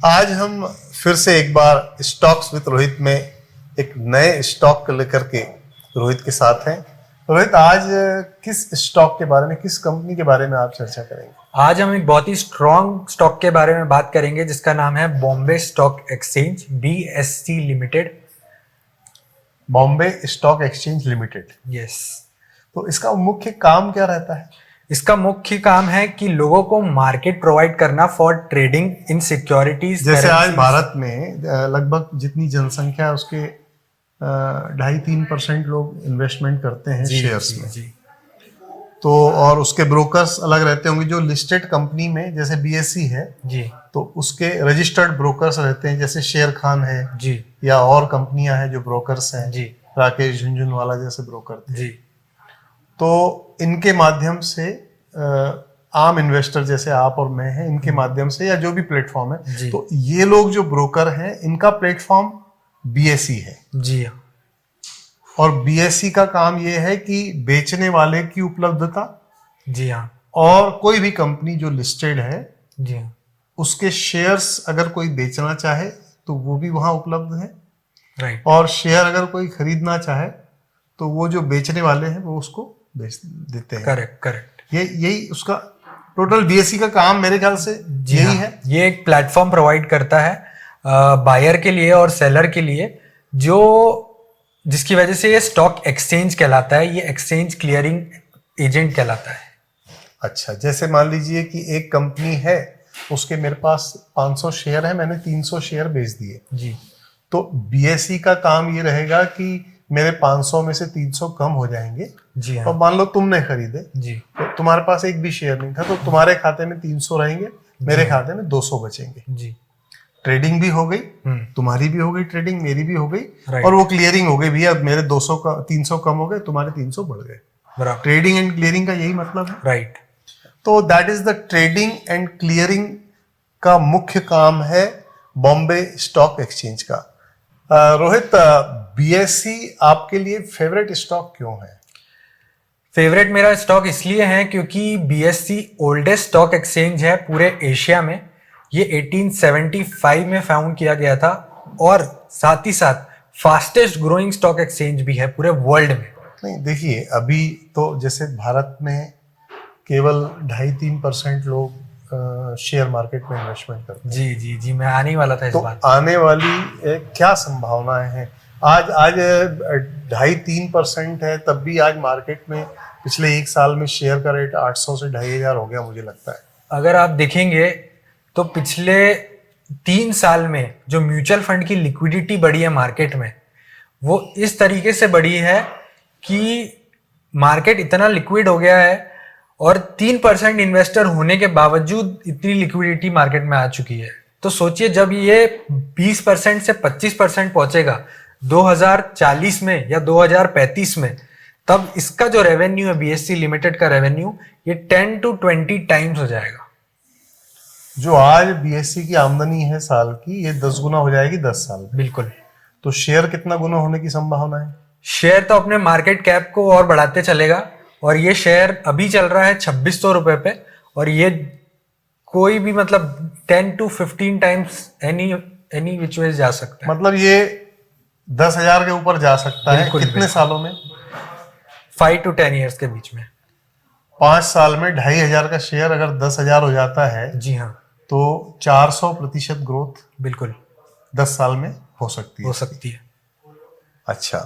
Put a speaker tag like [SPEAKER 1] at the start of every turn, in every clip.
[SPEAKER 1] आज हम फिर से एक बार स्टॉक्स विद रोहित में एक नए स्टॉक लेकर के रोहित के साथ हैं। रोहित, आज किस स्टॉक के बारे में, किस कंपनी के बारे में आप चर्चा करेंगे?
[SPEAKER 2] आज हम एक बहुत ही स्ट्रॉन्ग स्टॉक के बारे में बात करेंगे जिसका नाम है Bombay stock exchange, BSE limited.
[SPEAKER 1] Bombay stock exchange limited.
[SPEAKER 2] Yes.
[SPEAKER 1] तो इसका मुख्य काम क्या रहता है?
[SPEAKER 2] इसका मुख्य काम है कि लोगों को मार्केट प्रोवाइड करना फॉर ट्रेडिंग इन सिक्योरिटीज।
[SPEAKER 1] जैसे आज भारत में लगभग जितनी जनसंख्या है उसके 2.5-3% लोग इन्वेस्टमेंट करते हैं शेयर्स में।
[SPEAKER 2] जी।
[SPEAKER 1] तो और उसके ब्रोकर्स अलग रहते होंगे। जो लिस्टेड कंपनी में जैसे BSE है
[SPEAKER 2] जी,
[SPEAKER 1] तो उसके रजिस्टर्ड ब्रोकर्स रहते हैं, जैसे शेर खान है
[SPEAKER 2] जी,
[SPEAKER 1] या और कंपनियां हैं जो ब्रोकर्स हैं,
[SPEAKER 2] जी,
[SPEAKER 1] राकेश झुनझुनवाला जैसे ब्रोकर थे।
[SPEAKER 2] जी,
[SPEAKER 1] तो इनके माध्यम से आम इन्वेस्टर जैसे आप और मैं हैं, इनके माध्यम से या जो भी प्लेटफॉर्म है, तो ये लोग जो ब्रोकर हैं इनका प्लेटफॉर्म BSE है।
[SPEAKER 2] जी।
[SPEAKER 1] और BSE का काम ये है कि बेचने वाले की उपलब्धता,
[SPEAKER 2] जी हाँ,
[SPEAKER 1] और कोई भी कंपनी जो लिस्टेड है
[SPEAKER 2] जी हाँ,
[SPEAKER 1] उसके शेयर्स अगर कोई बेचना चाहे तो वो भी वहां उपलब्ध है।
[SPEAKER 2] राइट।
[SPEAKER 1] और शेयर अगर कोई खरीदना चाहे तो वो जो बेचने वाले हैं वो उसको बेच देते हैं।
[SPEAKER 2] करेक्ट।
[SPEAKER 1] यही उसका टोटल BSE का काम मेरे ख्याल से यही है।
[SPEAKER 2] ये एक प्लेटफॉर्म प्रोवाइड करता है बायर के लिए और सेलर के लिए, जिसकी वजह से ये स्टॉक एक्सचेंज कहलाता है। ये एक्सचेंज क्लियरिंग एजेंट कहलाता है।
[SPEAKER 1] अच्छा, जैसे मान लीजिए कि एक कंपनी है, उसके मेरे पास 500 शेयर है, मैंने 300 शेयर बेच दिए
[SPEAKER 2] जी।
[SPEAKER 1] तो BSE का काम ये रहेगा कि मेरे 500 में से 300 कम हो जाएंगे।
[SPEAKER 2] जी हाँ।
[SPEAKER 1] और मान लो तुमने खरीदे
[SPEAKER 2] जी।
[SPEAKER 1] तो तुम्हारे पास एक भी शेयर नहीं था, तो तुम्हारे खाते में 300 रहेंगे, मेरे खाते में 200 बचेंगे।
[SPEAKER 2] जी।
[SPEAKER 1] ट्रेडिंग भी हो गई, तुम्हारी भी हो गई ट्रेडिंग, मेरी भी हो गई, और वो क्लियरिंग हो गई भी। अब मेरे 200 का 300 कम हो गए, तुम्हारे 300 बढ़ गए। ट्रेडिंग एंड क्लियरिंग का यही मतलब है।
[SPEAKER 2] राइट।
[SPEAKER 1] तो that is the trading and clearing का मुख्य काम है बॉम्बे स्टॉक एक्सचेंज का। रोहित, BSE आपके लिए फेवरेट स्टॉक क्यों है?
[SPEAKER 2] फेवरेट मेरा स्टॉक इसलिए है क्योंकि BSE ओल्डेस्ट स्टॉक एक्सचेंज है पूरे एशिया में। ये 1875 में फाउंड किया गया था और साथ ही साथ फास्टेस्ट ग्रोइंग स्टॉक एक्सचेंज भी है पूरे वर्ल्ड में।
[SPEAKER 1] नहीं, देखिए अभी तो जैसे भारत में केवल 2.5-3% लोग शेयर मार्केट में इन्वेस्टमेंट करते हैं।
[SPEAKER 2] जी जी जी, मैं आने ही वाला था इस बात।
[SPEAKER 1] आने वाली क्या संभावनाएं हैं? आज 2.5-3% है, तब भी आज मार्केट में पिछले एक साल में शेयर का रेट 800 से 2,500 हो गया मुझे लगता है।
[SPEAKER 2] अगर आप देखेंगे तो पिछले 3 साल में जो म्यूचुअल फंड की लिक्विडिटी बढ़ी है मार्केट में, वो इस तरीके से बढ़ी है कि मार्केट इतना लिक्विड हो गया है और 3% इन्वेस्टर होने के बावजूद इतनी लिक्विडिटी मार्केट में आ चुकी है। तो सोचिए जब ये 20% से 25% पहुंचेगा 2040 में या 2035 में, तब इसका जो रेवेन्यू है BSE लिमिटेड का रेवेन्यू, ये 10 to 20 टाइम्स हो जाएगा।
[SPEAKER 1] जो आज BSE की आमदनी है साल की, ये 10 गुना हो जाएगी 10 साल में।
[SPEAKER 2] बिल्कुल।
[SPEAKER 1] तो शेयर कितना गुना होने की संभावना है?
[SPEAKER 2] शेयर तो अपने मार्केट कैप को और बढ़ाते चलेगा, और ये शेयर अभी चल रहा है 2600 रुपए पे, और ये कोई भी मतलब 10 to 15 टाइम्स एनी विच वे जा सकता है।
[SPEAKER 1] मतलब ये 10,000 के ऊपर जा सकता है। कितने सालों में?
[SPEAKER 2] 5 to 10 ईयर्स के बीच में।
[SPEAKER 1] 5 साल में 2,500 का शेयर अगर 10,000 हो जाता है,
[SPEAKER 2] जी हाँ,
[SPEAKER 1] तो 400% ग्रोथ
[SPEAKER 2] बिल्कुल
[SPEAKER 1] 10 साल में हो सकती है। अच्छा,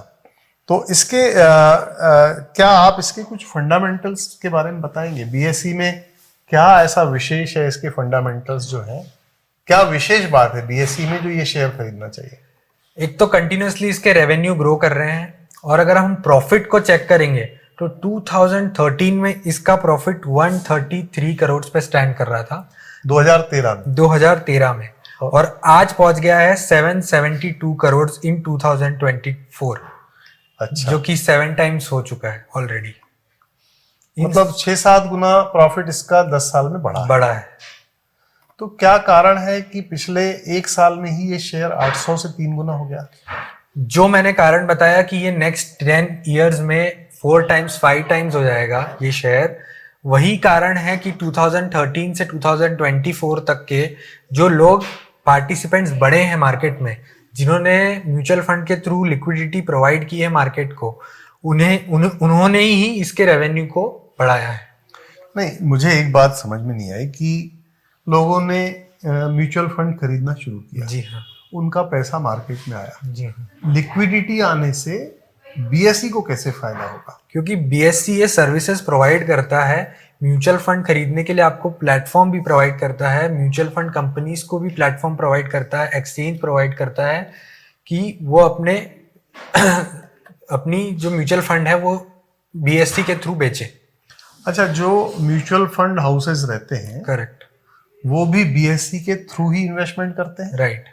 [SPEAKER 1] तो इसके क्या आप इसके कुछ फंडामेंटल्स के बारे में बताएंगे? BSE में क्या ऐसा विशेष है, इसके फंडामेंटल्स जो है, क्या विशेष बात है BSE में जो ये शेयर खरीदना चाहिए?
[SPEAKER 2] एक तो कंटिन्यूसली इसके रेवेन्यू ग्रो कर रहे हैं, और अगर हम प्रॉफिट को चेक करेंगे तो 2013 में इसका प्रॉफिट 133 करोड़ पे स्टैंड कर रहा था।
[SPEAKER 1] 2013
[SPEAKER 2] में, और आज पहुंच गया है 772 करोड़ इन 2024।
[SPEAKER 1] अच्छा,
[SPEAKER 2] जो कि 7 टाइम्स हो चुका है ऑलरेडी।
[SPEAKER 1] मतलब 6-7 गुना प्रॉफिट इसका 10 साल में बढ़ा है। तो क्या कारण है कि पिछले एक साल में ही ये शेयर 800 से 3 गुना हो गया?
[SPEAKER 2] जो मैंने कारण बताया कि ये नेक्स्ट 10 ईयर्स में 4 टाइम्स 5 टाइम्स हो जाएगा ये शेयर, वही कारण है कि 2013 से 2024 तक के जो लोग पार्टिसिपेंट्स बड़े हैं मार्केट में, जिन्होंने म्यूचुअल फंड के थ्रू लिक्विडिटी प्रोवाइड की है मार्केट को, उन्होंने ही इसके रेवेन्यू को बढ़ाया है।
[SPEAKER 1] नहीं, मुझे एक बात समझ में नहीं आई कि लोगों ने म्यूचुअल फंड खरीदना शुरू किया,
[SPEAKER 2] जी हाँ,
[SPEAKER 1] उनका पैसा मार्केट में आया,
[SPEAKER 2] जी हाँ,
[SPEAKER 1] लिक्विडिटी आने से बीएसई को कैसे फायदा होगा?
[SPEAKER 2] क्योंकि बीएसई ये सर्विसेज प्रोवाइड करता है। म्यूचुअल फंड खरीदने के लिए आपको प्लेटफॉर्म भी प्रोवाइड करता है, म्यूचुअल फंड कंपनीज को भी प्लेटफॉर्म प्रोवाइड करता है, एक्सचेंज प्रोवाइड करता है कि वो अपनी जो म्यूचुअल फंड है वो बीएसई के थ्रू बेचे।
[SPEAKER 1] अच्छा, जो म्यूचुअल फंड हाउसेस रहते हैं,
[SPEAKER 2] करेक्ट,
[SPEAKER 1] वो भी बीएसई के थ्रू ही इन्वेस्टमेंट करते हैं,
[SPEAKER 2] राइट।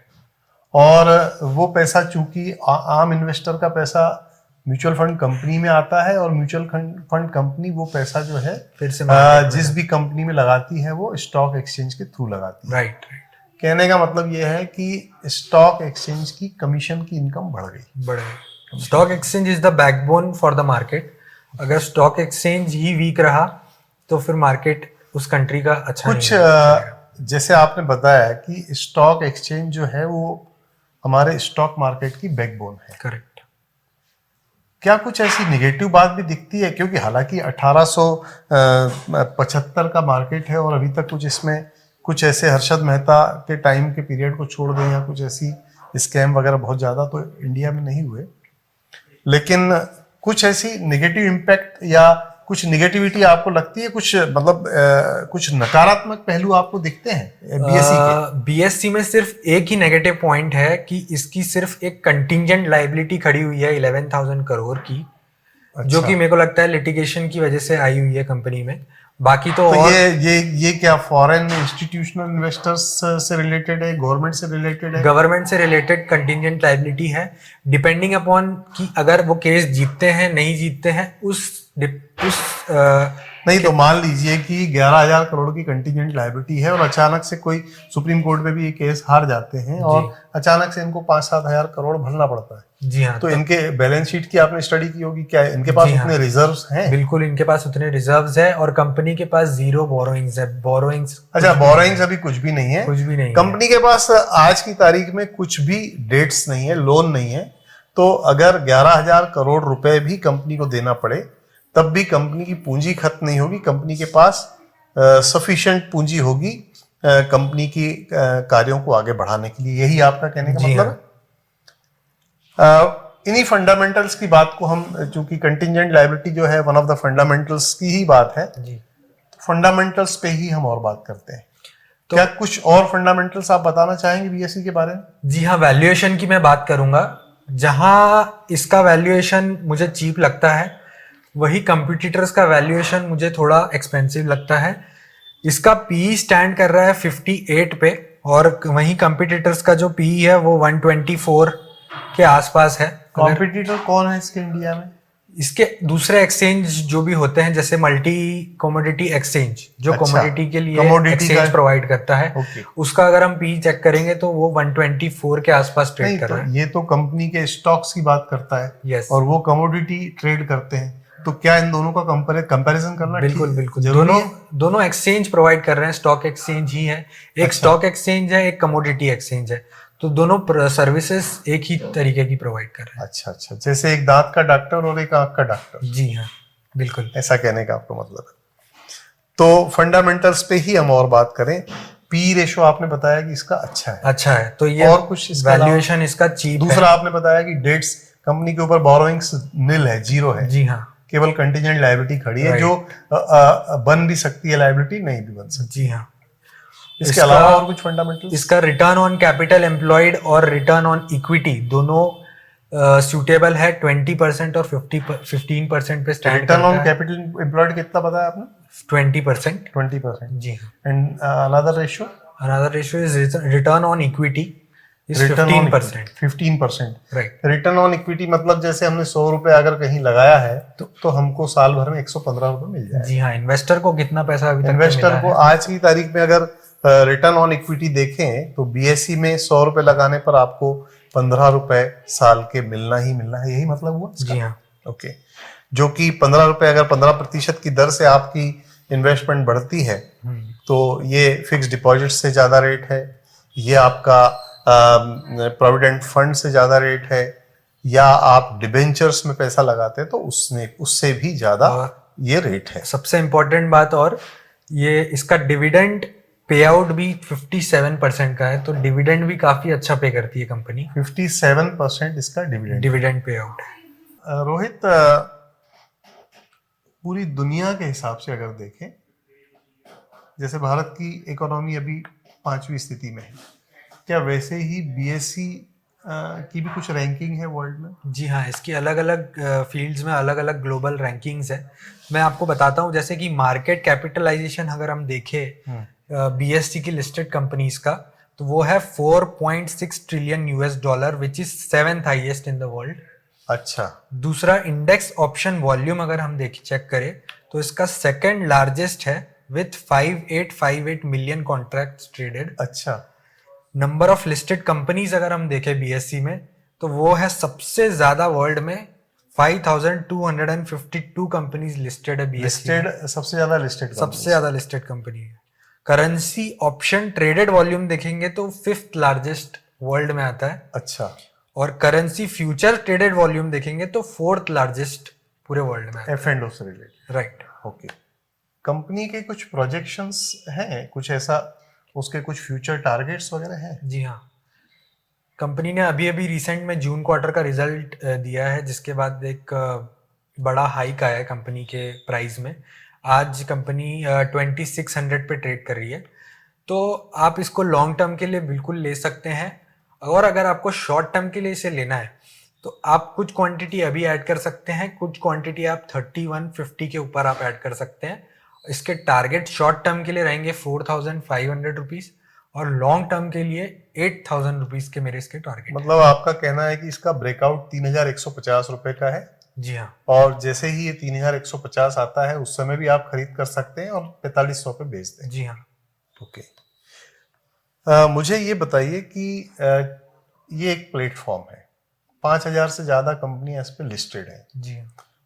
[SPEAKER 1] और वो पैसा चूंकि आम इन्वेस्टर का पैसा म्यूचुअल फंड कंपनी में आता है, और म्यूचुअल फंड कंपनी वो पैसा जो है
[SPEAKER 2] फिर से
[SPEAKER 1] जिस भी कंपनी में लगाती है वो स्टॉक एक्सचेंज के थ्रू लगाती है।
[SPEAKER 2] राइट।
[SPEAKER 1] कहने का मतलब ये है कि स्टॉक एक्सचेंज की कमीशन की इनकम बढ़ गई।
[SPEAKER 2] Stock exchange is the backbone for the market. अगर स्टॉक एक्सचेंज ही वीक रहा तो फिर मार्केट उस कंट्री का अच्छा
[SPEAKER 1] कुछ जैसे आपने बताया कि स्टॉक एक्सचेंज जो है वो हमारे स्टॉक मार्केट की बैकबोन है।
[SPEAKER 2] करेक्ट।
[SPEAKER 1] क्या कुछ ऐसी निगेटिव बात भी दिखती है? क्योंकि हालांकि 1875 का मार्केट है और अभी तक कुछ इसमें कुछ ऐसे हर्षद मेहता के टाइम के पीरियड को छोड़ दें या कुछ ऐसी स्कैम वगैरह बहुत ज़्यादा तो इंडिया में नहीं हुए, लेकिन कुछ ऐसी नेगेटिव इम्पैक्ट या कुछ निगेटिविटी आपको लगती है? कुछ मतलब कुछ नकारात्मक पहलू आपको दिखते हैं बीएसई के?
[SPEAKER 2] बीएसई में सिर्फ एक ही नेगेटिव पॉइंट है कि इसकी सिर्फ एक कंटिंजेंट लायबिलिटी खड़ी हुई है 11,000 करोड़ की। अच्छा। जो कि मेरे को लगता है लिटिगेशन की वजह से आई हुई है कंपनी में। बाकी तो और
[SPEAKER 1] ये क्या फॉरेन इंस्टीट्यूशनल इन्वेस्टर्स से रिलेटेड है, गवर्नमेंट से रिलेटेड है?
[SPEAKER 2] गवर्नमेंट से रिलेटेड कंटिंजेंट लायबिलिटी है, डिपेंडिंग अपॉन कि अगर वो केस जीतते हैं नहीं जीतते हैं
[SPEAKER 1] नहीं तो मान लीजिए कि 11,000 करोड़ की कंटिजेंट लायबिलिटी है और अचानक से कोई सुप्रीम कोर्ट में भी ये केस हार जाते हैं और अचानक से इनको 5-7 हजार करोड़ भरना पड़ता है।
[SPEAKER 2] जी हाँ।
[SPEAKER 1] तो इनके बैलेंस शीट की आपने स्टडी की होगी, क्या इनके पास उतने रिजर्व्स हैं?
[SPEAKER 2] बिल्कुल, इनके पास उतने रिजर्व्स है और कंपनी के पास जीरो बोरोइंग्स है। बोरोइंग्स,
[SPEAKER 1] अच्छा, बोरोइंग्स अभी कुछ भी नहीं है?
[SPEAKER 2] कुछ भी नहीं।
[SPEAKER 1] कंपनी के पास आज की तारीख में कुछ भी डेट्स नहीं है, लोन नहीं है। तो अगर 11,000 करोड़ रुपए भी कंपनी को देना पड़े तब भी कंपनी की पूंजी खत्म नहीं होगी। कंपनी के पास सफिशिएंट पूंजी होगी कंपनी की कार्यों को आगे बढ़ाने के लिए। यही आपका कहने का मतलब है? इन्हीं फंडामेंटल्स की बात को हम, चूंकि कंटिंजेंट लायबिलिटी जो है वन ऑफ द फंडामेंटल्स की ही बात है, फंडामेंटल्स पे ही हम और बात करते हैं। तो क्या कुछ और फंडामेंटल्स आप बताना चाहेंगे बीएसई के बारे में?
[SPEAKER 2] जी हाँ, वैल्यूएशन की मैं बात करूंगा। जहां इसका वैल्यूएशन मुझे चीप लगता है, वही कंपटीटर्स का वैल्यूएशन मुझे थोड़ा एक्सपेंसिव लगता है। इसका पी स्टैंड कर रहा है 58 पे और वहीं कंपटीटर्स का जो पी है वो 124 के आसपास है।
[SPEAKER 1] कंपटीटर कौन है इसके इंडिया में?
[SPEAKER 2] इसके दूसरे एक्सचेंज जो भी होते हैं, जैसे मल्टी कमोडिटी एक्सचेंज, जो कमोडिटी के लिए एक्सचेंज प्रोवाइड करता है, उसका अगर हम पी चेक करेंगे तो वो 124 के आसपास ट्रेड कर रहा है।
[SPEAKER 1] ये तो कंपनी के स्टॉक्स की बात करता है।
[SPEAKER 2] यस। और
[SPEAKER 1] वो कमोडिटी ट्रेड करते हैं, तो क्या इन दोनों का कंपैरिजन करना?
[SPEAKER 2] बिल्कुल दोनों एक्सचेंज प्रोवाइड कर रहे हैं, स्टॉक एक्सचेंज ही है। एक स्टॉक एक्सचेंज है, एक कमोडिटी एक्सचेंज है, तो दोनों सर्विसेज एक ही तरीके की प्रोवाइड कर रहे हैं।
[SPEAKER 1] अच्छा, जैसे एक दांत का डॉक्टर और एक आंख का डॉक्टर।
[SPEAKER 2] जी हाँ, बिल्कुल
[SPEAKER 1] ऐसा कहने का आपको मतलब है। तो फंडामेंटल्स पे ही हम और बात करें। पी रेशो आपने बताया कि इसका अच्छा है, तो ये और कुछ
[SPEAKER 2] वैल्यूएशन इसका चीप है।
[SPEAKER 1] दूसरा आपने बताया कि डेट्स, कंपनी के ऊपर बोरोइंग्स निल है, जीरो है।
[SPEAKER 2] जी हाँ,
[SPEAKER 1] केवल कंटिजेंट लायबिलिटी खड़ी है, जो बन भी सकती है, लायबिलिटी नहीं भी बन सकती।
[SPEAKER 2] जी हाँ।
[SPEAKER 1] इसके अलावा और कुछ फंडामेंटल?
[SPEAKER 2] इसका रिटर्न ऑन कैपिटल एम्प्लॉयड और रिटर्न ऑन इक्विटी दोनों सूटेबल है। 20% और 15% पे स्टैंड करता है।
[SPEAKER 1] रिटर्न ऑन कैपिटल एम्प्लॉयड कितना बताया आपने?
[SPEAKER 2] 20%।
[SPEAKER 1] 20%।
[SPEAKER 2] जी।
[SPEAKER 1] And another ratio
[SPEAKER 2] is return on equity is 15%.
[SPEAKER 1] 15%।
[SPEAKER 2] Right.
[SPEAKER 1] Return on equity मतलब जैसे हमने 100 रुपए अगर कहीं लगाया है तो हमको साल भर में 115 रुपए मिल जाए।
[SPEAKER 2] जी हाँ, इन्वेस्टर को कितना पैसा अभी तक
[SPEAKER 1] इन्वेस्टर को आज की तारीख में अगर रिटर्न ऑन इक्विटी देखें तो बीएसई में 100 रुपए लगाने पर आपको 15 रुपए साल के मिलना ही मिलना है। यही मतलब हुआ?
[SPEAKER 2] जी हाँ।
[SPEAKER 1] ओके, जो कि 15 रुपए अगर 15% की दर से आपकी इन्वेस्टमेंट बढ़ती है तो ये फिक्स डिपॉजिट से ज्यादा रेट है। ये आपका प्रोविडेंट फंड से ज्यादा रेट है, या आप डिबेंचर्स में पैसा लगाते हैं तो उससे भी ज्यादा ये रेट है?
[SPEAKER 2] सबसे इम्पोर्टेंट बात, और ये इसका डिविडेंड पे आउट भी 57% का है, तो डिविडेंड भी काफी अच्छा पे करती है कंपनी।
[SPEAKER 1] 57% इसका
[SPEAKER 2] डिविडेंड पे आउट है।
[SPEAKER 1] रोहित, पूरी दुनिया के हिसाब से अगर देखें, जैसे भारत की इकोनॉमी अभी 5वीं स्थिति में है, क्या वैसे ही बीएसई की भी कुछ रैंकिंग है वर्ल्ड में?
[SPEAKER 2] जी हाँ, इसकी अलग अलग फील्ड्स में अलग अलग ग्लोबल रैंकिंग्स है। मैं आपको बताता हूँ, जैसे कि मार्केट कैपिटलाइजेशन अगर हम देखें बीएसई की लिस्टेड कंपनीज का, तो वो है 4.6 trillion US dollar, which is 7th highest in the world.
[SPEAKER 1] अच्छा।
[SPEAKER 2] दूसरा, इंडेक्स ऑप्शन वॉल्यूम अगर हम चेक करें तो इसका सेकंड लार्जेस्ट है विथ 5858 मिलियन कॉन्ट्रैक्ट्स ट्रेडेड।
[SPEAKER 1] अच्छा।
[SPEAKER 2] नंबर ऑफ लिस्टेड कंपनीज अगर हम देखें बीएसई में, तो वो है सबसे ज्यादा वर्ल्ड में 5252 कंपनीज लिस्टेड है बीएसई।
[SPEAKER 1] लिस्टेड सबसे ज्यादा लिस्टेड
[SPEAKER 2] कंपनी है। करेंसी ऑप्शन ट्रेडेड वॉल्यूम देखेंगे तो 5th लार्जेस्ट वर्ल्ड में आता है।
[SPEAKER 1] अच्छा।
[SPEAKER 2] और करेंसी फ्यूचर ट्रेडेड वॉल्यूम देखेंगे तो 4th लार्जेस्ट पूरे वर्ल्ड में।
[SPEAKER 1] F&O से रिलेटेड,
[SPEAKER 2] राइट।
[SPEAKER 1] ओके। कंपनी के कुछ प्रोजेक्शंस हैं, कुछ ऐसा, उसके कुछ फ्यूचर टारगेट्स वगैरह हैं?
[SPEAKER 2] जी हाँ, कंपनी ने अभी अभी रिसेंट में जून क्वार्टर का रिजल्ट दिया है, जिसके बाद एक बड़ा हाइक आया है कंपनी के प्राइस में। आज कंपनी 2600 पे ट्रेड कर रही है, तो आप इसको लॉन्ग टर्म के लिए बिल्कुल ले सकते हैं। और अगर आपको शॉर्ट टर्म के लिए इसे लेना है तो आप कुछ क्वांटिटी अभी ऐड कर सकते हैं, कुछ क्वांटिटी आप 3150 के ऊपर आप ऐड कर सकते हैं। इसके टारगेट शॉर्ट टर्म के लिए रहेंगे 4500 रुपीज, और लॉन्ग टर्म के लिए 8000 रुपीज के मेरे इसके टारगेट।
[SPEAKER 1] मतलब आपका कहना है कि इसका ब्रेकआउट 3150 रुपए का है?
[SPEAKER 2] जी हाँ।
[SPEAKER 1] और जैसे ही ये 3150 आता है उस समय भी आप खरीद कर सकते हैं और 4500 पे बेच दें?
[SPEAKER 2] जी हाँ।
[SPEAKER 1] ओके। मुझे ये बताइए कि ये एक प्लेटफॉर्म है, 5000 से ज्यादा कंपनी इस पे लिस्टेड है।
[SPEAKER 2] जी।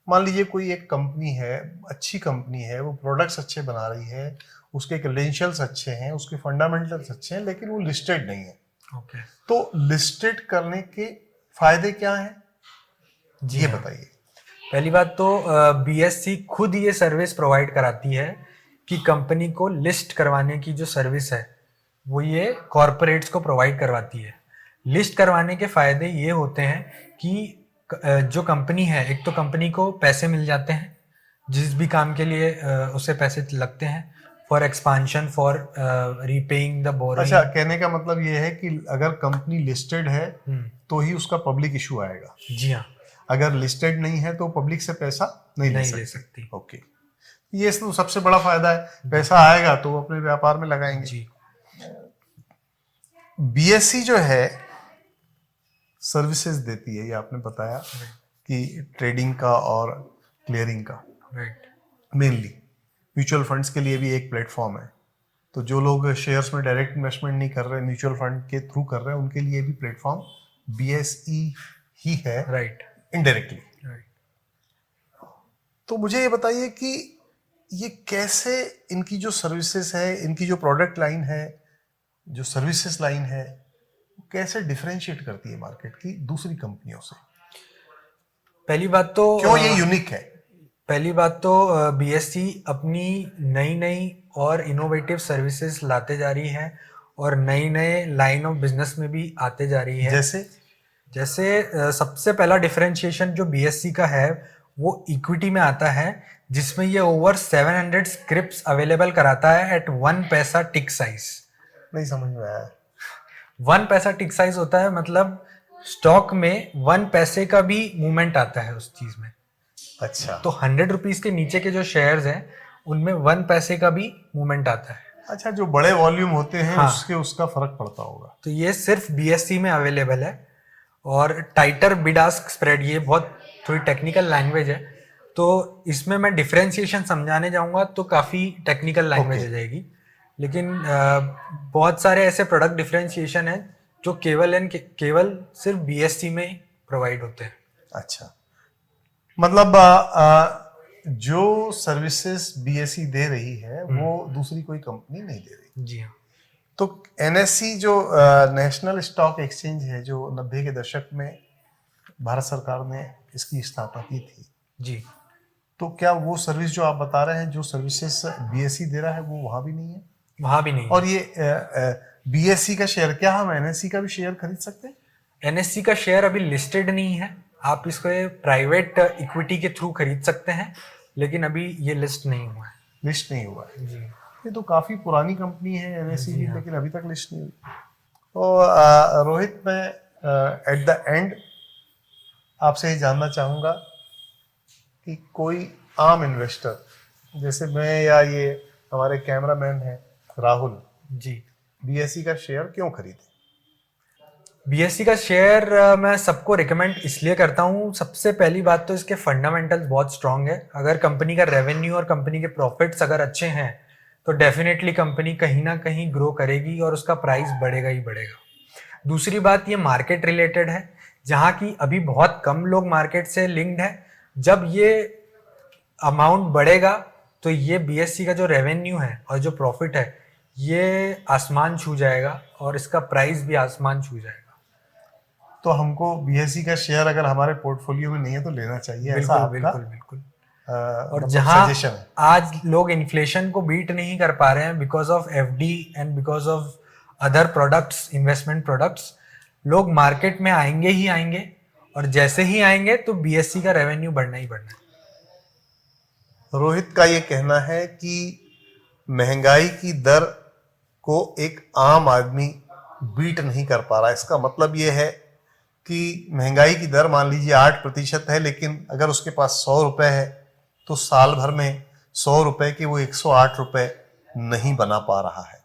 [SPEAKER 1] मान लीजिए कोई एक कंपनी है, अच्छी कंपनी है, वो प्रोडक्ट्स अच्छे बना रही है, उसके क्रेडेंशियल्स अच्छे हैं, उसके फंडामेंटल्स अच्छे हैं, लेकिन वो लिस्टेड नहीं है।
[SPEAKER 2] ओके।
[SPEAKER 1] तो लिस्टेड करने के फायदे क्या हैं, ये बताइए।
[SPEAKER 2] पहली बात तो बीएसई खुद ये सर्विस प्रोवाइड कराती है कि कंपनी को लिस्ट करवाने की जो सर्विस है वो ये कॉरपोरेट्स को प्रोवाइड करवाती है। लिस्ट करवाने के फायदे ये होते हैं कि जो कंपनी है, एक तो कंपनी को पैसे मिल जाते हैं, जिस भी काम के लिए उसे पैसे लगते हैं, for expansion, for repaying the borrowing.
[SPEAKER 1] अच्छा, कहने का मतलब ये है कि अगर कंपनी लिस्टेड है तो ही उसका पब्लिक इशू आएगा?
[SPEAKER 2] जी हाँ।
[SPEAKER 1] अगर लिस्टेड नहीं है तो पब्लिक से पैसा नहीं ले
[SPEAKER 2] सकती।
[SPEAKER 1] ओके, ये तो सबसे बड़ा फायदा है। पैसा आएगा तो वो अपने व्यापार में लगाएंगे।
[SPEAKER 2] जी।
[SPEAKER 1] बीएसई जो है सर्विसेज देती है, ये आपने बताया कि ट्रेडिंग का और क्लियरिंग का। मेनली म्यूचुअल फंड्स के लिए भी एक प्लेटफॉर्म है, तो जो लोग शेयर्स में डायरेक्ट इन्वेस्टमेंट नहीं कर रहे, म्यूचुअल फंड के थ्रू कर रहे हैं, उनके लिए भी प्लेटफॉर्म बीएसई ही है,
[SPEAKER 2] राइट,
[SPEAKER 1] इनडायरेक्टली। तो मुझे ये बताइए कि ये कैसे, इनकी जो सर्विसेज है, इनकी जो प्रोडक्ट लाइन है, जो सर्विसेज लाइन है, कैसे डिफरेंशिएट करती है मार्केट की दूसरी कंपनियों से?
[SPEAKER 2] पहली बात तो
[SPEAKER 1] क्यों ये यूनिक है?
[SPEAKER 2] पहली बात तो बीएसई अपनी नई नई और इनोवेटिव सर्विसेज लाते जा रही है और नई नए लाइन ऑफ बिजनेस में भी आते जा रही है। जैसे सबसे पहला डिफरेंशिएशन जो बीएसई का है वो इक्विटी में आता है, जिसमें ये ओवर 700 स्क्रिप्ट्स अवेलेबल कराता है एट 1 पैसा टिक साइज।
[SPEAKER 1] नहीं समझ में आया।
[SPEAKER 2] 1 पैसा टिक साइज होता है मतलब स्टॉक में 1 पैसे का भी मूवमेंट आता है उस चीज में।
[SPEAKER 1] अच्छा।
[SPEAKER 2] तो 100 रुपीज के नीचे के जो शेयर्स हैं उनमें 1 पैसे का भी मूवमेंट आता है।
[SPEAKER 1] अच्छा, जो बड़े वॉल्यूम होते हैं,
[SPEAKER 2] हाँ,
[SPEAKER 1] उसका फर्क पड़ता होगा।
[SPEAKER 2] तो ये सिर्फ बीएसई में अवेलेबल है। और टाइटर बिड आस्क स्प्रेड, ये बहुत थोड़ी टेक्निकल लैंग्वेज है, तो इसमें मैं डिफरेंशिएशन समझाने जाऊंगा तो काफी टेक्निकल लैंग्वेज हो जाएगी। लेकिन बहुत सारे ऐसे प्रोडक्ट डिफरेंशिएशन है जो केवल सिर्फ बीएसई में प्रोवाइड होते हैं।
[SPEAKER 1] अच्छा, मतलब जो सर्विसेज बीएसई दे रही है वो दूसरी कोई कंपनी नहीं दे रही।
[SPEAKER 2] जी हाँ।
[SPEAKER 1] तो एनएससी जो नेशनल स्टॉक एक्सचेंज है, जो 90 के दशक में भारत सरकार ने इसकी स्थापना की थी
[SPEAKER 2] जी,
[SPEAKER 1] तो क्या वो सर्विस जो आप बता रहे हैं, जो सर्विसेज बीएसई दे रहा है, वो वहां भी नहीं है?
[SPEAKER 2] वहां भी नहीं
[SPEAKER 1] और ये बीएसई का शेयर, क्या हम एनएससी का भी शेयर खरीद सकते हैं?
[SPEAKER 2] एनएससी का शेयर अभी लिस्टेड नहीं है, आप इसको प्राइवेट इक्विटी के थ्रू खरीद सकते हैं, लेकिन अभी ये लिस्ट नहीं हुआ है।
[SPEAKER 1] लिस्ट नहीं हुआ है।
[SPEAKER 2] जी,
[SPEAKER 1] ये तो काफी पुरानी कंपनी है एनएससी
[SPEAKER 2] जी
[SPEAKER 1] की,
[SPEAKER 2] हाँ।
[SPEAKER 1] लेकिन अभी तक लिस्ट नहीं हुई। तो रोहित, मैं एट द एंड आपसे ये जानना चाहूंगा कि कोई आम इन्वेस्टर जैसे मैं या ये हमारे कैमरामैन हैं राहुल,
[SPEAKER 2] जी,
[SPEAKER 1] बीएसई का शेयर क्यों खरीदे?
[SPEAKER 2] बीएससी का शेयर मैं सबको रिकमेंड इसलिए करता हूँ। सबसे पहली बात तो इसके फंडामेंटल्स बहुत स्ट्रांग है। अगर कंपनी का रेवेन्यू और कंपनी के प्रॉफिट्स अगर अच्छे हैं तो डेफिनेटली कंपनी कहीं ना कहीं ग्रो करेगी और उसका प्राइस बढ़ेगा ही बढ़ेगा। दूसरी बात, ये मार्केट रिलेटेड है, जहाँ की अभी बहुत कम लोग मार्केट से लिंक्ड है। जब ये अमाउंट बढ़ेगा तो ये बीएससी का जो रेवेन्यू है और जो प्रॉफिट है ये आसमान छू जाएगा और इसका प्राइस भी आसमान छू जाएगा।
[SPEAKER 1] तो हमको बीएसई का शेयर अगर हमारे पोर्टफोलियो में नहीं है तो लेना चाहिए, ऐसा आपका
[SPEAKER 2] बिल्कुल बिल्कुल। और
[SPEAKER 1] मतलब
[SPEAKER 2] जहां
[SPEAKER 1] सजेशन है?
[SPEAKER 2] आज लोग इन्फ्लेशन को बीट नहीं कर पा रहे हैं because of FD and because of other products, investment products, लोग मार्केट में आएंगे ही आएंगे, और जैसे ही आएंगे तो बीएससी का रेवेन्यू बढ़ना ही बढ़ना है।
[SPEAKER 1] रोहित का ये कहना है कि महंगाई की दर को एक आम आदमी बीट नहीं कर पा रहा। इसका मतलब ये है कि महंगाई की दर मान लीजिए 8% है, लेकिन अगर उसके पास 100 रुपए है तो साल भर में 100 रुपए के वो 108 रुपए नहीं बना पा रहा है।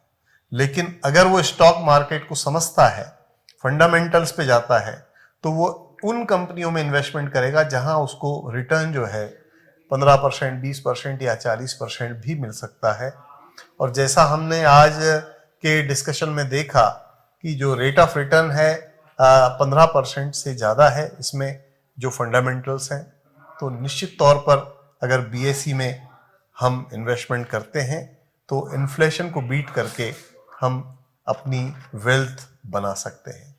[SPEAKER 1] लेकिन अगर वो स्टॉक मार्केट को समझता है, फंडामेंटल्स पे जाता है, तो वो उन कंपनियों में इन्वेस्टमेंट करेगा जहां उसको रिटर्न जो है 15%, 20% या 40% भी मिल सकता है। और जैसा हमने आज के डिस्कशन में देखा कि जो रेट ऑफ रिटर्न है 15% से ज़्यादा है इसमें जो फंडामेंटल्स हैं, तो निश्चित तौर पर अगर बीएसई में हम इन्वेस्टमेंट करते हैं तो इन्फ्लेशन को बीट करके हम अपनी वेल्थ बना सकते हैं।